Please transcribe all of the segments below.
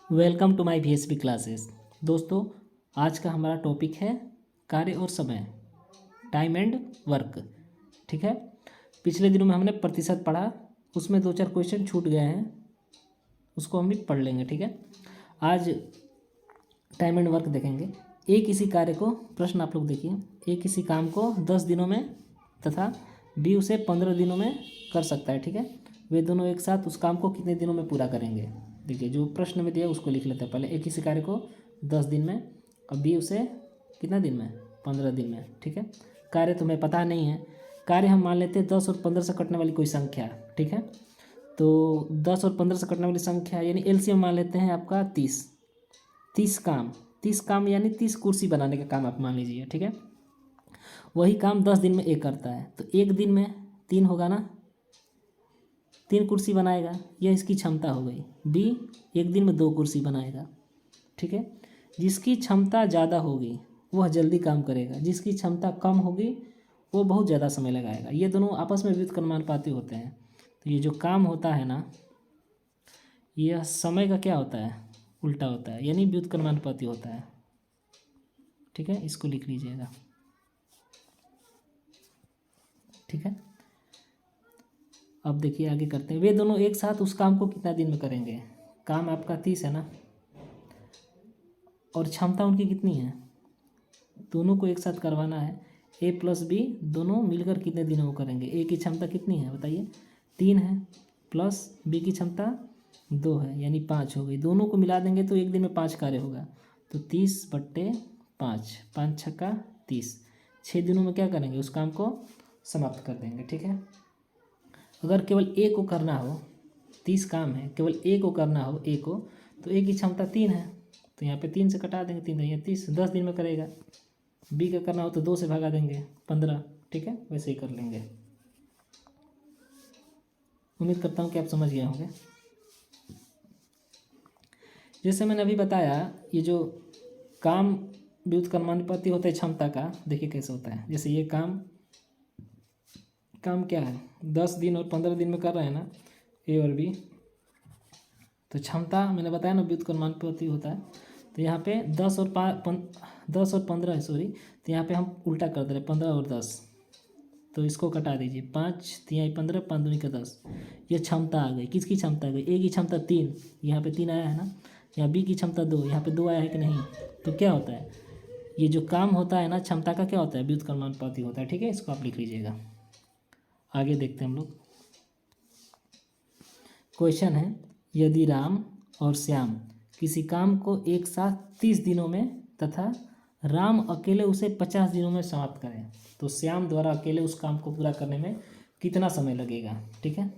Welcome to my VSB classes. दोस्तों, आज का हमारा टॉपिक है कार्य और समय, टाइम एंड वर्क। ठीक है। पिछले दिनों में हमने प्रतिशत पढ़ा, उसमें 2-4 क्वेश्चन छूट गए हैं, उसको हम भी पढ़ लेंगे। ठीक है। आज टाइम एंड वर्क देखेंगे। ए किसी कार्य को, प्रश्न आप लोग देखिए, ए किसी काम को 10 दिनों में तथा बी उसे 15 दिनों में कर सकता है। ठीक है। वे दोनों एक साथ उस काम को कितने दिनों में पूरा करेंगे। देखिए, जो प्रश्न में दिया उसको लिख लेते हैं पहले। ए किसी कार्य को 10 दिन में और बी उसे कितना दिन में, 15 दिन में। ठीक है। कार्य तुम्हें पता नहीं है, कार्य हम मान लेते हैं 10 और 15 से कटने वाली कोई संख्या। ठीक है। तो 10 और 15 से कटने वाली संख्या यानी एलसीएम मान लेते हैं आपका 30। 30 काम यानी 30 कुर्सी बनाने का काम आप मान लीजिए। ठीक है। वही काम 10 दिन में एक करता है, तो एक दिन में 3 होगा ना, 3 कुर्सी बनाएगा, यह इसकी क्षमता हो गई। बी एक दिन में 2 कुर्सी बनाएगा। ठीक है। जिसकी क्षमता ज़्यादा होगी वह जल्दी काम करेगा, जिसकी क्षमता कम होगी वो बहुत ज़्यादा समय लगाएगा। ये दोनों आपस में व्युत्क्रमानुपाती होते हैं। तो ये जो काम होता है ना, यह समय का क्या होता है, उल्टा होता है, यानी व्युत्क्रमानुपाती होता है। ठीक है, इसको लिख लीजिएगा। ठीक है। अब देखिए आगे करते हैं। वे दोनों एक साथ उस काम को कितना दिन में करेंगे। काम आपका 30 है ना, और क्षमता उनकी कितनी है, दोनों को एक साथ करवाना है। ए प्लस बी दोनों मिलकर कितने दिनों में करेंगे। ए की क्षमता कितनी है बताइए, 3 है, प्लस बी की क्षमता 2 है, यानी 5 हो गई। दोनों को मिला देंगे तो एक दिन में 5 कार्य होगा। तो 30/5, 5 छक्का 30, 6 दिनों में क्या करेंगे, उस काम को समाप्त कर देंगे। ठीक है। अगर केवल ए को करना हो, 30 काम है, केवल ए को करना हो, ए को, तो ए की क्षमता 3 है, तो यहाँ पे 3 से कटा देंगे, 3 या 30, 10 दिन में करेगा। बी का करना हो तो 2 से भगा देंगे, 15। ठीक है, वैसे ही कर लेंगे। उम्मीद करता हूँ कि आप समझ गए होंगे। जैसे मैंने अभी बताया, ये जो काम व्युत्क्रमानुपाती होता है क्षमता का, देखिए कैसे होता है। जैसे ये काम क्या है, 10 दिन और 15 दिन में कर रहे हैं ना, ए और बी, तो क्षमता मैंने बताया ना व्युत्क्रमानुपाती होता है। तो यहाँ पे 10 और 15 है, सॉरी, तो यहाँ पे हम उल्टा कर दे रहे हैं, 15 और 10, तो इसको कटा दीजिए, 5 3 15, 5 दूनी का 10। ये क्षमता आ गई, किसकी क्षमता आ गई, ए की क्षमता 3, यहाँ पे 3 आया है ना, यहाँ बी की क्षमता 2, यहाँ पे 2 आया है कि नहीं। तो क्या होता है, ये जो काम होता है ना क्षमता का, क्या होता है, व्युत्क्रमानुपाती होता है। ठीक है, इसको आप लिख लीजिएगा। आगे देखते हैं हम लोग। क्वेश्चन है, यदि राम और श्याम किसी काम को एक साथ 30 दिनों में तथा राम अकेले उसे 50 दिनों में समाप्त करें, तो श्याम द्वारा अकेले उस काम को पूरा करने में कितना समय लगेगा। ठीक है।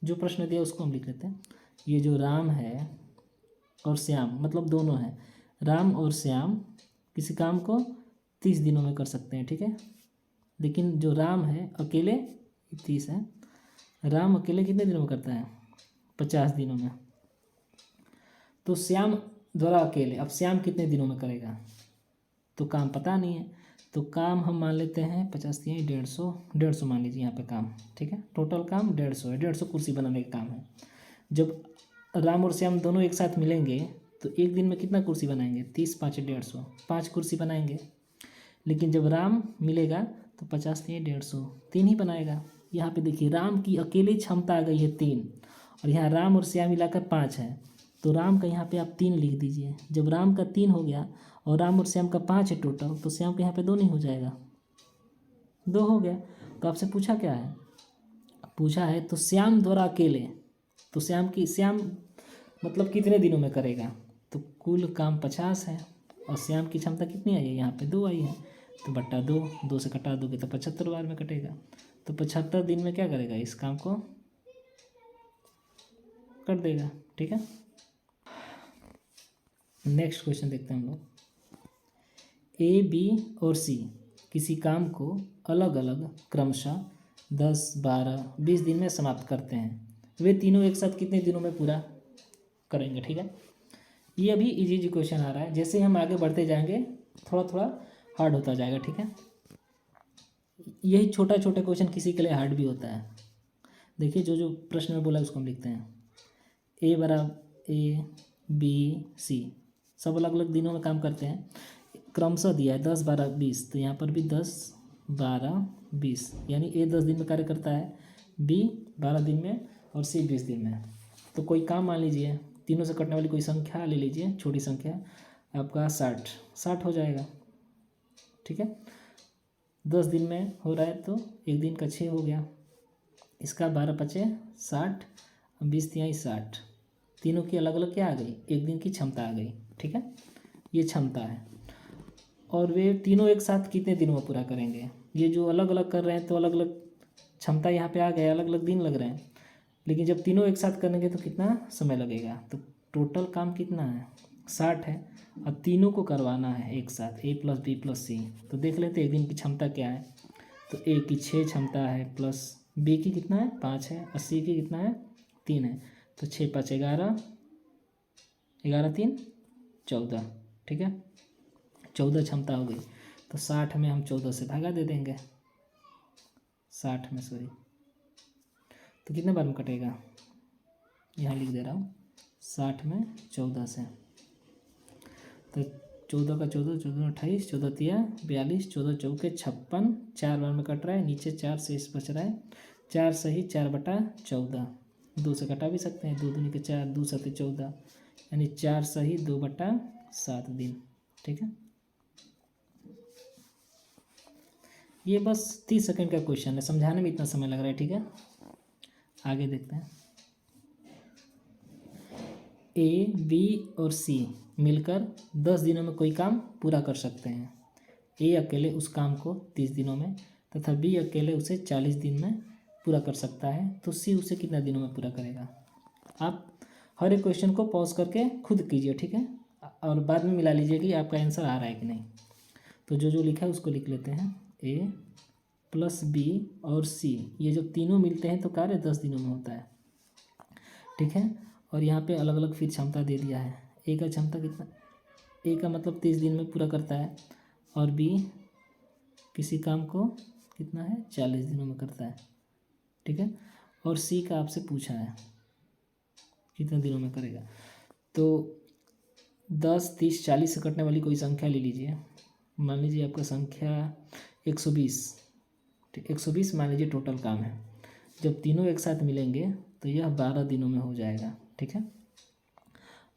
जो प्रश्न दिया उसको हम लिख लेते हैं। ये जो राम है और श्याम, मतलब दोनों हैं, राम और श्याम किसी काम को 30 दिनों में कर सकते हैं। ठीक है। लेकिन जो राम है अकेले 30 है, राम अकेले कितने दिनों में करता है, 50 दिनों में। तो श्याम द्वारा अकेले, अब श्याम कितने दिनों में करेगा, तो काम पता नहीं है, तो काम हम मान लेते हैं 50 दिए 150 मान लीजिए यहाँ पे काम। ठीक है। टोटल काम 150 है, 150 कुर्सी बनाने का काम है। जब राम और श्याम दोनों एक साथ मिलेंगे तो एक दिन में कितना कुर्सी बनाएंगे, 30 5 150, 5 कुर्सी बनाएंगे। लेकिन जब राम मिलेगा तो 50 दिए 150, 3 ही बनाएगा। यहाँ पे देखिए राम की अकेले क्षमता आ गई है 3, और यहाँ राम और श्याम मिलाकर 5 है, तो राम का यहाँ पे आप 3 लिख दीजिए। जब राम का 3 हो गया और राम और श्याम का 5 है टोटल, तो श्याम के यहाँ पे 2 नहीं हो जाएगा, 2 हो गया। तो आपसे पूछा क्या है, पूछा है तो श्याम द्वारा अकेले, तो श्याम मतलब कितने दिनों में करेगा, तो कुल काम 50 है, और श्याम की क्षमता कितनी आई है, यहाँ पे 2 आई है, तो बट्टा 2, 2 से कटा दोगे तो 75 बार में कटेगा। तो 75 दिन में क्या करेगा, इस काम को कर देगा। ठीक है। नेक्स्ट क्वेश्चन देखते हैं हम लोग। ए बी और सी किसी काम को अलग अलग क्रमशः 10 12 20 दिन में समाप्त करते हैं। वे तीनों एक साथ कितने दिनों में पूरा करेंगे। ठीक है। ये अभी इजी क्वेश्चन आ रहा है, जैसे हम आगे बढ़ते जाएंगे थोड़ा थोड़ा हार्ड होता जाएगा। ठीक है। यही छोटा छोटा क्वेश्चन किसी के लिए हार्ड भी होता है। देखिए जो जो प्रश्न में बोला उसको हम लिखते हैं। ए बी सी सब अलग अलग दिनों में काम करते हैं। क्रमशः दिया है 10 12 20, तो यहाँ पर भी 10 12 20, यानी ए 10 दिन में कार्य करता है, बी 12 दिन में और सी 20 दिन में। तो कोई काम मान लीजिए, तीनों से कटने वाली कोई संख्या ले लीजिए, छोटी संख्या आपका 60 हो जाएगा। ठीक है, 10 दिन में हो रहा है तो एक दिन का 6 हो गया, इसका 12 पचे 60, 20 तिहाई 60, तीनों की अलग अलग क्या आ गई, एक दिन की क्षमता आ गई। ठीक है, ये क्षमता है। और वे तीनों एक साथ कितने दिनों में पूरा करेंगे, ये जो अलग अलग कर रहे हैं तो अलग अलग क्षमता यहाँ पे आ गया, अलग अलग दिन लग रहे हैं, लेकिन जब तीनों एक साथ करेंगे तो कितना समय लगेगा। तो टोटल काम कितना है, 60 है, और तीनों को करवाना है एक साथ, ए प्लस बी प्लस सी। तो देख लेते एक दिन की क्षमता क्या है। तो ए की 6 क्षमता है, प्लस बी की कितना है 5 है, और सी की कितना है 3 है। तो 6 5 11, 11 3 14। ठीक है, 14 क्षमता हो गई। तो 60 में हम 14 से भागा दे देंगे, 60 में सॉरी, तो कितने बार में कटेगा, यहाँ लिख दे रहा हूँ, 60 में 14 से। तो 14 का 14, 14 28, 14 तिया 42, 14 चौके 56, 4 बार में कट रहा है, नीचे 4 शेष बच रहा है, 4 सही 4/14, 2 से कटा भी सकते हैं, 2 दूनी के 4, 2 7 14, यानी 4 सही 2/7 दिन। ठीक है, ये बस 30 सेकंड का क्वेश्चन है, समझाने में इतना समय लग रहा है। ठीक है, आगे देखते हैं। ए बी और सी मिलकर 10 दिनों में कोई काम पूरा कर सकते हैं। ए अकेले उस काम को 30 दिनों में तथा बी अकेले उसे 40 दिन में पूरा कर सकता है, तो सी उसे कितना दिनों में पूरा करेगा। आप हर एक क्वेश्चन को पॉज करके खुद कीजिए। ठीक है, और बाद में मिला लीजिए कि आपका आंसर आ रहा है कि नहीं। तो जो जो लिखा है उसको लिख लेते हैं। ए प्लस बी और सी, ये जब तीनों मिलते हैं तो कार्य 10 दिनों में होता है। ठीक है, और यहाँ पे अलग अलग फिर क्षमता दे दिया है। ए का क्षमता कितना, ए का मतलब 30 दिन में पूरा करता है, और बी किसी काम को कितना है 40 दिनों में करता है। ठीक है, और सी का आपसे पूछा है कितने दिनों में करेगा। तो 10 30 40 से कटने वाली कोई संख्या ले लीजिए, मान लीजिए आपका संख्या 120। 120 मान लीजिए टोटल काम है। जब तीनों एक साथ मिलेंगे तो यह 12 दिनों में हो जाएगा। ठीक है,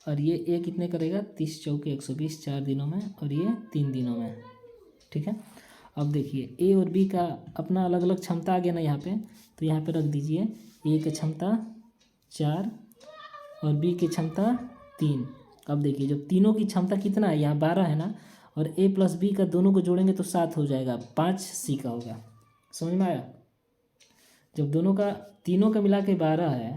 और ये ए कितने करेगा, 30 चौके 120 4 दिनों में, और ये 3 दिनों में। ठीक है, अब देखिए ए और बी का अपना अलग अलग क्षमता आ गया ना यहाँ पे, तो यहाँ पे रख दीजिए ए की क्षमता 4 और बी की क्षमता 3। अब देखिए जब तीनों की क्षमता कितना है, यहाँ 12 है ना, और ए प्लस बी का दोनों को जोड़ेंगे तो 7 हो जाएगा, 5 सी का होगा। समझ में आया। जब दोनों का तीनों का मिला के 12 है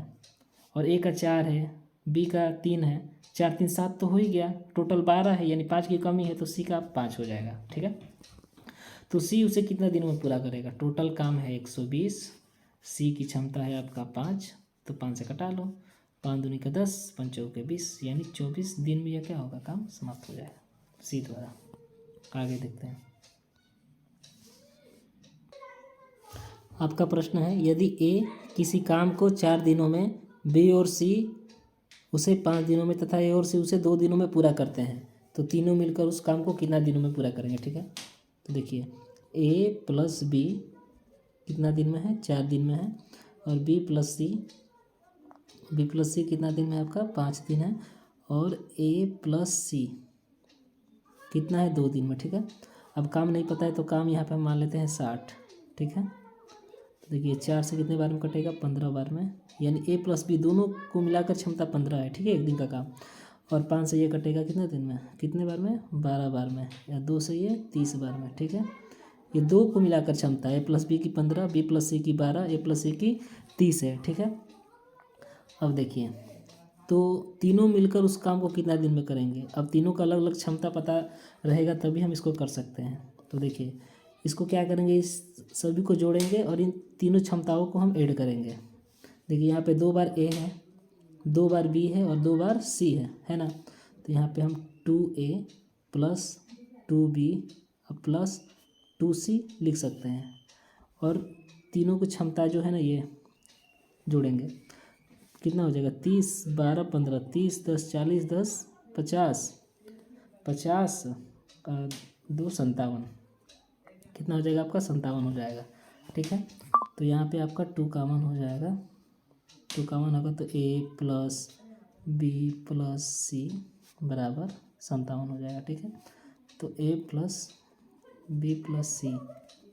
और ए का 4 है, बी का 3 है, 4 3 7 तो हो ही गया, टोटल 12 है, यानी 5 की कमी है तो सी का 5 हो जाएगा। ठीक है, तो सी उसे कितना दिनों में पूरा करेगा। टोटल काम है 120, सी की क्षमता है आपका 5, तो 5 से कटा लो, 5 दूनी का 10, 5 चौके 20, यानी 24 दिन में यह क्या होगा, काम समाप्त हो जाएगा सी द्वारा। आगे देखते हैं। आपका प्रश्न है, यदि ए किसी काम को 4 दिनों में, बी और सी उसे 5 दिनों में तथा ए और सी उसे 2 दिनों में पूरा करते हैं, तो तीनों मिलकर उस काम को कितना दिनों में पूरा करेंगे। ठीक है, तो देखिए ए प्लस बी कितना दिन में है, 4 दिन में है, और बी प्लस सी कितना दिन में है आपका 5 दिन है, और ए प्लस सी कितना है 2 दिन में। ठीक है, अब काम नहीं पता है तो काम यहाँ पे हम मान लेते हैं 60। ठीक है, तो देखिए 4 से कितने बार में कटेगा, 15 बार में, यानी ए प्लस बी दोनों को मिलाकर क्षमता 15 है। ठीक है, एक दिन का काम, और 5 से ये कटेगा कितने दिन में, कितने बार में, 12 बार में, या 2 से ये 30 बार में। ठीक है, ये 2 को मिलाकर क्षमता ए प्लस बी की 15, बी प्लस सी की 12, ए प्लस सी की 30 है। ठीक है, अब देखिए तो तीनों मिलकर उस काम को कितना दिन में करेंगे। अब तीनों का अलग अलग क्षमता पता रहेगा तभी हम इसको कर सकते हैं। तो देखिए इसको क्या करेंगे, इस सभी को जोड़ेंगे और इन तीनों क्षमताओं को हम ऐड करेंगे। देखिए यहाँ पे 2 बार ए है, 2 बार बी है और 2 बार सी है ना। तो यहाँ पे हम 2A plus 2B plus 2C लिख सकते हैं, और तीनों की क्षमता जो है ना ये जोड़ेंगे। कितना हो जाएगा 30 12 15 30 10 40 10 50 50 2 57 कितना हो जाएगा आपका 57 हो जाएगा। ठीक है, तो यहाँ पे आपका 2 कॉमन हो जाएगा, 2 कॉमन होगा तो a प्लस बी प्लस सी बराबर 57 हो जाएगा। ठीक है, तो a प्लस बी प्लस सी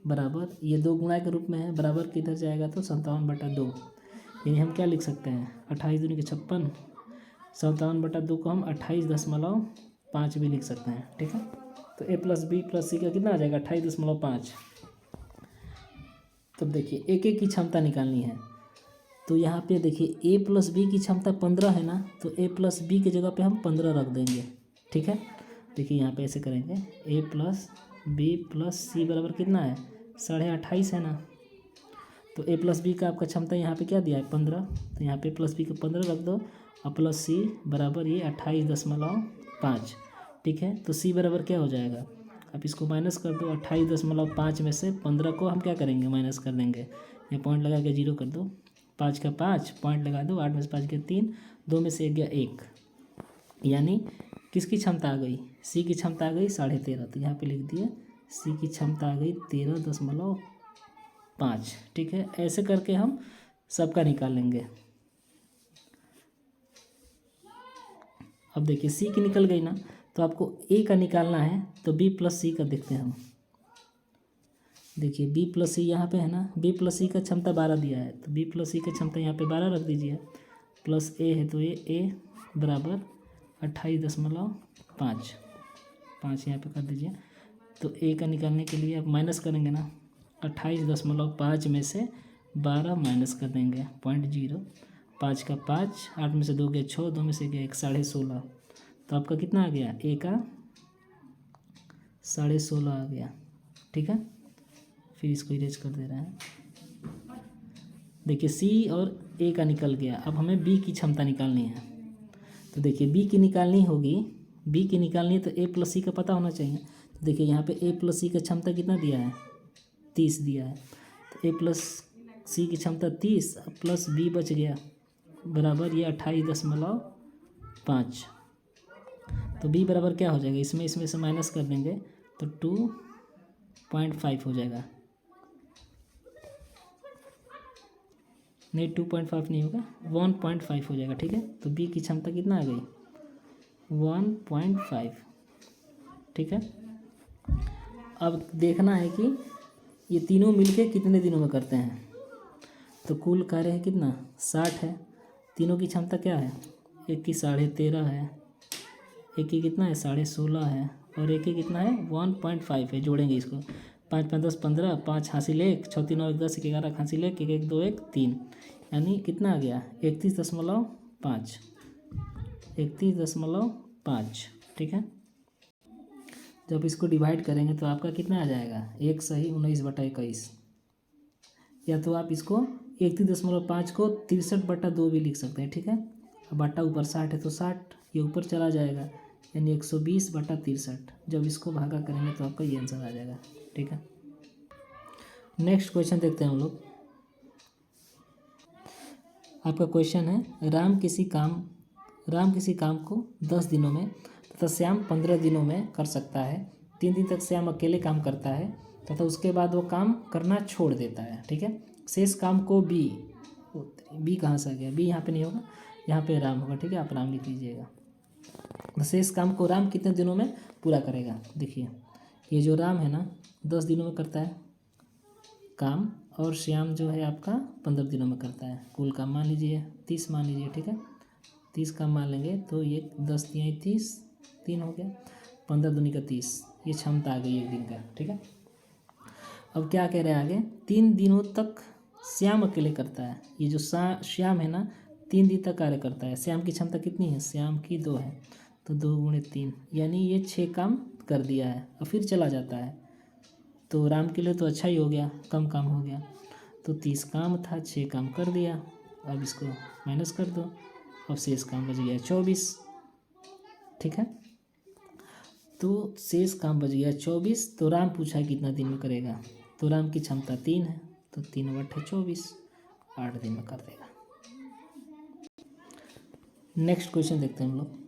बराबर, ये 2 गुणा के रूप में है, बराबर किधर जाएगा तो 57/2, यानी हम क्या लिख सकते हैं 28 दूनी के 56, 57/2 को हम 28.5 भी लिख सकते हैं। ठीक है, तो a प्लस बी प्लस सी का कितना आ जाएगा 28.5। तब देखिए एक एक की क्षमता निकालनी है, तो यहाँ पे देखिए a प्लस बी की क्षमता 15 है ना, तो a प्लस बी की जगह पे हम 15 रख देंगे। ठीक है, देखिए यहाँ पे ऐसे करेंगे a प्लस बी प्लस सी बराबर कितना है 28.5 है ना, तो a प्लस बी का आपका क्षमता यहाँ पे क्या दिया है 15, तो यहाँ पे प्लस बी का 15 रख दो और प्लस सी बराबर ये 28.5। ठीक है, तो सी बराबर क्या हो जाएगा, आप इसको माइनस कर दो, 28.5 में से 15 को हम क्या करेंगे माइनस कर देंगे, ये पॉइंट लगा के 0 कर दो, 5 का 5 पॉइंट लगा दो, 8 में से 5 गया 3, 2 में से 1 गया 1, यानी किसकी क्षमता आ गई सी की क्षमता आ गई 13.5। तो यहाँ पे लिख दिए सी की क्षमता आ गई 13.5। ठीक है, ऐसे करके हम सबका निकाल लेंगे। अब देखिए सी की निकल गई ना, तो आपको ए का निकालना है, तो बी प्लस सी का देखते हैं हम। देखिए बी प्लस सी यहाँ पे है ना, बी प्लस सी का क्षमता 12 दिया है, तो बी प्लस सी का क्षमता यहाँ पे 12 रख दीजिए, प्लस ए है तो ये ए बराबर 28.5 यहाँ पे कर दीजिए। तो ए का निकालने के लिए आप माइनस करेंगे ना, 28.5 में से 12 माइनस कर देंगे 0.0, 5 का 5, 8 में से 2 गया 6, 2 में से गया 1, 16.5, तो आपका कितना आ गया ए का 16.5 आ गया। ठीक है, फिर इसको इरेज कर दे रहे हैं। देखिए सी और ए का निकल गया, अब हमें बी की क्षमता निकालनी है, तो देखिए बी की निकालनी होगी, बी की निकालनी है तो ए प्लस सी का पता होना चाहिए। तो देखिए यहाँ पे ए प्लस सी का क्षमता कितना दिया है 30 दिया है, तो ए प्लस सी की क्षमता 30 प्लस बी बच गया बराबर ये 28.5। तो बी बराबर क्या हो जाएगा, इसमें से माइनस कर देंगे तो 2.5 हो जाएगा, नहीं 2.5 नहीं होगा 1.5 हो जाएगा। ठीक है, तो बी की क्षमता कितना आ गई 1.5। ठीक है, अब देखना है कि ये तीनों मिलके कितने दिनों में करते हैं, तो कुल कार्य है कितना 60 है, तीनों की क्षमता क्या है, एक की 13.5 है, एक की कितना है 16.5 है, और एक की कितना है 1.5 है। जोड़ेंगे इसको 5 5 10 15, 5 हासिल 1, 6 3 9 1 10 11 हासिल 1 1 2 1 3, यानी कितना आ गया 31.5, 31.5। ठीक है, जब इसको डिवाइड करेंगे तो आपका कितना आ जाएगा 1 सही 19/21, या तो आप इसको 31.5 को 63/2 भी लिख सकते हैं। ठीक है, अब बट्टा ऊपर 60 है तो 60 ये ऊपर चला जाएगा, यानी 120/63। जब इसको भागा करेंगे तो आपका ये आंसर आ जाएगा। ठीक है, नेक्स्ट क्वेश्चन देखते हैं हम लोग। आपका क्वेश्चन है राम किसी काम को 10 दिनों में तथा श्याम 15 दिनों में कर सकता है। 3 दिन तक श्याम अकेले काम करता है तथा उसके बाद वो काम करना छोड़ देता है। ठीक है, शेष काम को बी कहाँ से आ गया, बी यहाँ पे नहीं होगा, यहाँ पे राम होगा। ठीक है, आप राम लिख लीजिएगा। तो शेष काम को राम कितने दिनों में पूरा करेगा। देखिए ये जो राम है ना 10 दिनों में करता है काम, और श्याम जो है आपका 15 दिनों में करता है। कुल काम मान लीजिए 30 मान लीजिए। ठीक है, 30 काम मान लेंगे तो ये 10 तिहाई 30, 3 हो गया, 15 दूनी का 30, ये क्षमता आ गई एक दिन का। ठीक है, अब क्या कह रहे हैं आगे, 3 दिनों तक श्याम अकेले करता है। ये जो श्याम है ना 3 दिन तक कार्य करता है। श्याम की क्षमता कितनी है, श्याम की 2 है, तो 2 × 3 यानी ये 6 काम कर दिया है और फिर चला जाता है। तो राम के लिए तो अच्छा ही हो गया, कम काम हो गया। तो 30 काम था, 6 काम कर दिया। अब इसको माइनस कर दो, अब शेष काम बच गया 24। ठीक है, तो शेष काम बच गया 24। तो राम पूछा है कितना दिन में करेगा, तो राम की क्षमता 3 है, तो 3/24 8 दिन में कर देगा। नेक्स्ट क्वेश्चन देखते हैं हम लोग।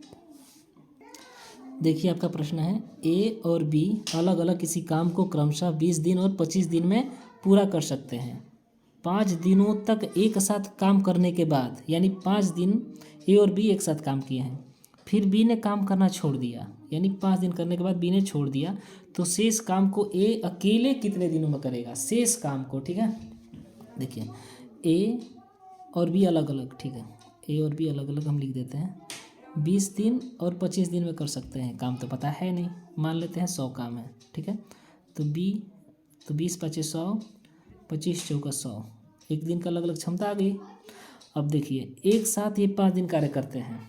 देखिए आपका प्रश्न है, ए और बी अलग अलग किसी काम को क्रमशः 20 दिन और 25 दिन में पूरा कर सकते हैं। 5 दिनों तक एक साथ काम करने के बाद, यानी 5 दिन ए और बी एक साथ काम किए हैं, फिर बी ने काम करना छोड़ दिया, यानी 5 दिन करने के बाद बी ने छोड़ दिया, तो शेष काम को ए अकेले कितने दिनों में करेगा? शेष काम को, ठीक है। देखिए ए और बी अलग अलग, ठीक है, ए और बी अलग अलग हम लिख देते हैं। 20 दिन और 25 दिन में कर सकते हैं काम, तो पता है नहीं, मान लेते हैं 100 काम है, ठीक है। तो 20 × 5 = 100, 25 × 4 = 100, एक दिन का अलग अलग क्षमता आ गई। अब देखिए एक साथ ये 5 दिन कार्य करते हैं,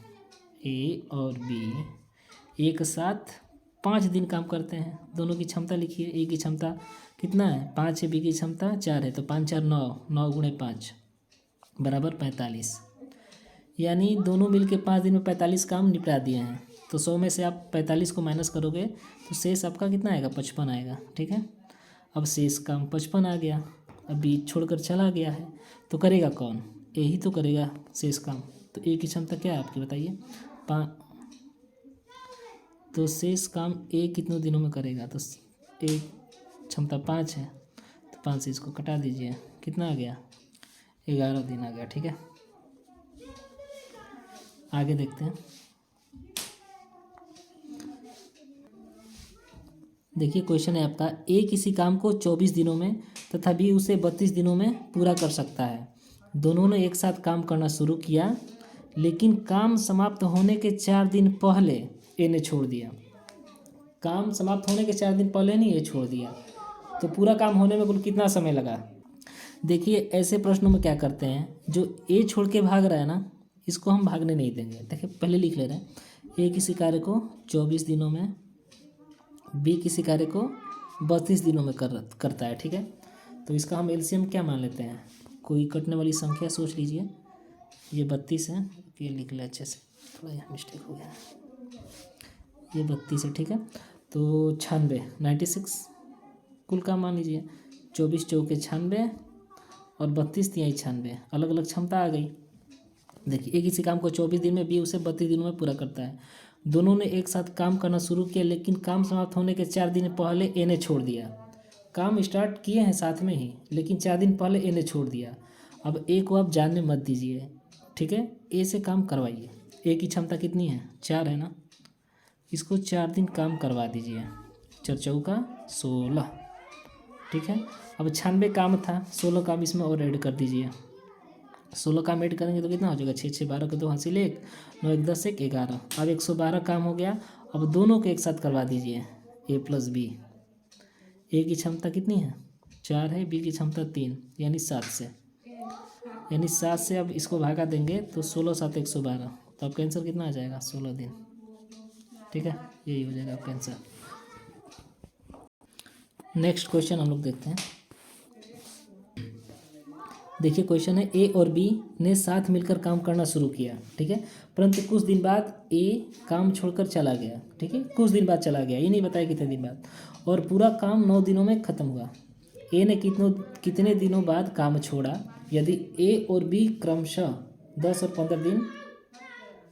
ए और बी एक साथ 5 दिन काम करते हैं। दोनों की क्षमता लिखिए, ए की क्षमता कितना है 5 है, बी की क्षमता 4 है, तो 5 × 4 = 9, 9 × 5 = 45, यानी दोनों मिलके 5 दिन में 45 काम निपटा दिए हैं। तो 100 में से आप 45 को माइनस करोगे तो शेष आपका कितना आएगा? 55 आएगा, ठीक है। अब शेष काम 55 आ गया, अब बी छोड़कर चला गया है, तो करेगा कौन? ए ही तो करेगा शेष काम। तो ए की क्षमता क्या है आपकी बताइए? तो शेष काम ए कितने दिनों में करेगा? तो ए क्षमता 5 है, तो 5 से इसको कटा दीजिए, कितना आ गया? 11 दिन आ गया, ठीक है। आगे देखते हैं। देखिए क्वेश्चन है आपका, ए किसी काम को 24 दिनों में तथा बी उसे 32 दिनों में पूरा कर सकता है। दोनों ने एक साथ काम करना शुरू किया, लेकिन काम समाप्त होने के 4 दिन पहले ए ने छोड़ दिया। काम समाप्त होने के 4 दिन पहले नहीं, ए छोड़ दिया, तो पूरा काम होने में कुल कितना समय लगा? देखिए ऐसे प्रश्नों में क्या करते हैं, जो ए छोड़ के भाग रहा है ना, इसको हम भागने नहीं देंगे। देखिए पहले लिख ले रहे हैं, ए किसी कार्य को 24 दिनों में, बी किसी कार्य को 32 दिनों में करता है, ठीक है। तो इसका हम एलसीएम क्या मान लेते हैं? कोई कटने वाली संख्या सोच लीजिए, ये 32 है, ये लिख ले अच्छे से, थोड़ा यहाँ मिस्टेक हो गया, ये 32 है, ठीक है। तो 96, 96 कुल काम मान लीजिए, 24 × 4 = 96 और 32 × 3 = 96, अलग अलग क्षमता आ गई। देखिए एक इसी काम को 24 दिन में, बी उसे 32 दिनों में पूरा करता है। दोनों ने एक साथ काम करना शुरू किया, लेकिन काम समाप्त होने के 4 दिन पहले ए ने छोड़ दिया। काम स्टार्ट किए हैं साथ में ही, लेकिन 4 दिन पहले ए ने छोड़ दिया। अब ए को आप जानने मत दीजिए, ठीक है, ए से काम करवाइए। ए की क्षमता कितनी है? 4 है ना, इसको 4 दिन काम करवा दीजिए, 4 × 4 = 16, ठीक है। अब 96 काम था, 16 काम इसमें और ऐड कर दीजिए। 16 काम ऐड करेंगे तो कितना हो जाएगा? 6 × 6 = 12 के 2 हासिल 1, 9 × 1 = 10, 1 = 11। अब 112 काम हो गया। अब दोनों को एक साथ करवा दीजिए, ए + बी। ए की क्षमता कितनी है? 4 है, बी की क्षमता 3, यानी 7 से, यानी 7 से अब इसको भागा देंगे तो 16 × 7 = 112, तो आपका आंसर कितना आ जाएगा? 16 दिन, ठीक है, यही हो जाएगा आपका आंसर। नेक्स्ट क्वेश्चन हम लोग देखते हैं। देखिए क्वेश्चन है, ए और बी ने साथ मिलकर काम करना शुरू किया, ठीक है, परंतु कुछ दिन बाद ए काम छोड़कर चला गया, ठीक है, कुछ दिन बाद चला गया, ये नहीं बताया कितने दिन बाद, और पूरा काम 9 दिनों में ख़त्म हुआ। ए ने कितने दिनों बाद काम छोड़ा? यदि ए और बी क्रमशः 10 और 15 दिन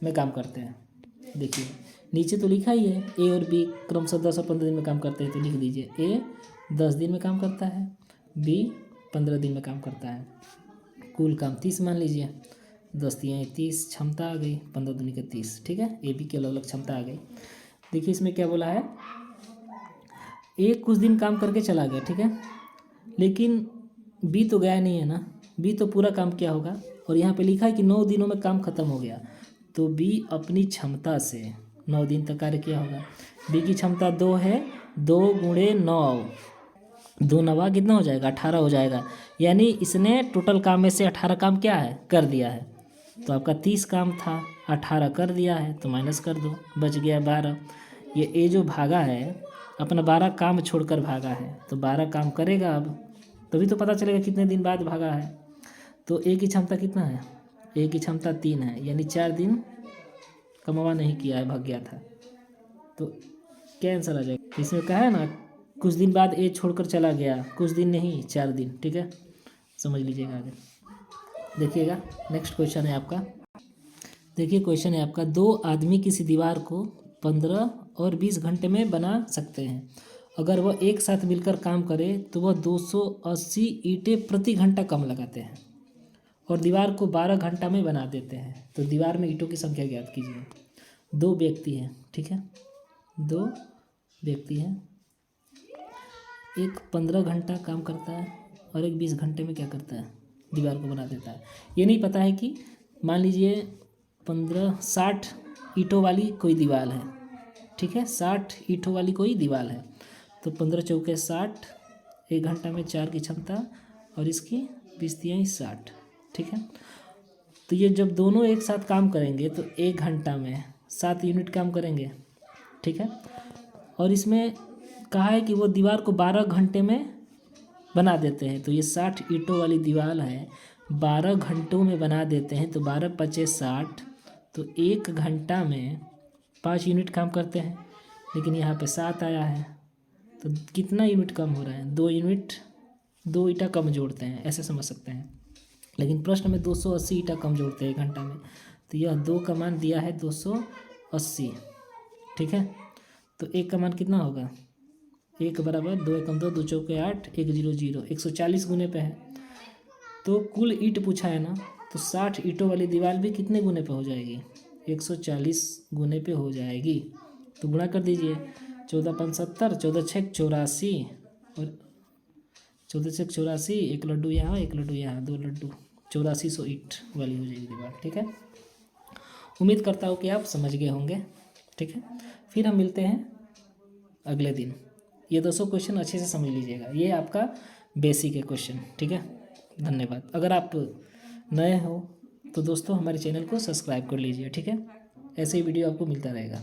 में काम करते हैं। देखिए नीचे तो लिखा ही है, ए और बी क्रमशः 10 और 15 दिन में काम करते हैं, तो लिख दीजिए ए 10 दिन में काम करता है, बी 15 दिन में काम करता है, कुल काम 30 मान लीजिए, 10 × 3 = 30, क्षमता आ गई 15 दूनी के 30, ठीक है। ए बी की अलग अलग क्षमता आ गई। देखिए इसमें क्या बोला है, ए कुछ दिन काम करके चला गया, ठीक है, लेकिन बी तो गया नहीं है ना, बी तो पूरा काम किया होगा, और यहाँ पे लिखा है कि 9 दिनों में काम खत्म हो गया, तो बी अपनी क्षमता से 9 दिन तक कार्य किया होगा। बी की क्षमता 2 है, 2 × 9, 2 9 कितना हो जाएगा? 18 हो जाएगा, यानी इसने टोटल काम में से 18 काम क्या है? कर दिया है। तो आपका 30 काम था, 18 कर दिया है, तो माइनस कर दो, बच गया 12। ये ए जो भागा है अपना 12 काम छोड़कर भागा है, तो 12 काम करेगा अब, तभी तो पता चलेगा कितने दिन बाद भागा है। तो ए की क्षमता कितना है? ए की क्षमता 3 है, यानी 4 दिन कमावा नहीं किया है, भाग गया था। तो क्या आंसर आ जाएगा? इसमें कहा है ना कुछ दिन बाद ए छोड़कर चला गया, कुछ दिन नहीं 4 दिन, ठीक है, समझ लीजिएगा आगे। देखिएगा नेक्स्ट क्वेश्चन है आपका, देखिए क्वेश्चन है आपका, 2 आदमी किसी दीवार को 15 और 20 घंटे में बना सकते हैं। अगर वह एक साथ मिलकर काम करे तो वह 280 ईंटें प्रति घंटा कम लगाते हैं और दीवार को 12 घंटा में बना देते हैं। तो दीवार में ईंटों की संख्या ज्ञात कीजिए। 2 व्यक्ति हैं, ठीक है, 2 व्यक्ति हैं, एक 15 घंटा काम करता है और एक 20 घंटे में क्या करता है, दीवार को बना देता है। ये नहीं पता है कि मान लीजिए 60 ईंटों वाली कोई दीवार है, ठीक है, 60 ईंटों वाली कोई दीवार है, तो 15 चौके 60, 1 घंटा में 4 की क्षमता और इसकी 20 तिहाई 60, ठीक है। तो ये जब दोनों एक साथ काम करेंगे तो 1 घंटा में 7 यूनिट काम करेंगे, ठीक है। और इसमें कहा है कि वो दीवार को 12 घंटे में बना देते हैं। तो ये 60 ईंटों वाली दीवार है, 12 घंटों में बना देते हैं। तो 12 पचे 60, तो 1 घंटा में 5 यूनिट काम करते हैं, लेकिन यहाँ पे 7 आया है, तो कितना यूनिट कम हो रहा है, 2 यूनिट, 2 ईंटा कम जोड़ते हैं, ऐसे समझ सकते हैं। लेकिन प्रश्न में 280 ईंटा कम जोड़ते हैं 1 घंटा में, तो यह 2 का मान दिया है 280, ठीक है। तो 1 का मान कितना होगा, 1 बराबर 2 एकम 2, 2 चौके 8, 1 0 0, 140 गुने पे है। तो कुल ईंट पूछा है ना, तो 60 ईंटों वाली दीवार भी कितने गुने पे हो जाएगी, 140 गुने पे हो जाएगी। तो गुणा कर दीजिए, 14 5 70, 14 6 84 और 14 6 84, 1 लड्डू यहाँ 1 लड्डू यहाँ, 2 लड्डू, 8400 ईंट वाली हो जाएगी दीवार, ठीक है। उम्मीद करता हूँ कि आप समझ गए होंगे, ठीक है। फिर हम मिलते हैं अगले दिन। ये 200 क्वेश्चन अच्छे से समझ लीजिएगा, ये आपका बेसिक है क्वेश्चन, ठीक है। धन्यवाद। अगर आप नए हो तो दोस्तों हमारे चैनल को सब्सक्राइब कर लीजिए, ठीक है। ऐसे ही वीडियो आपको मिलता रहेगा।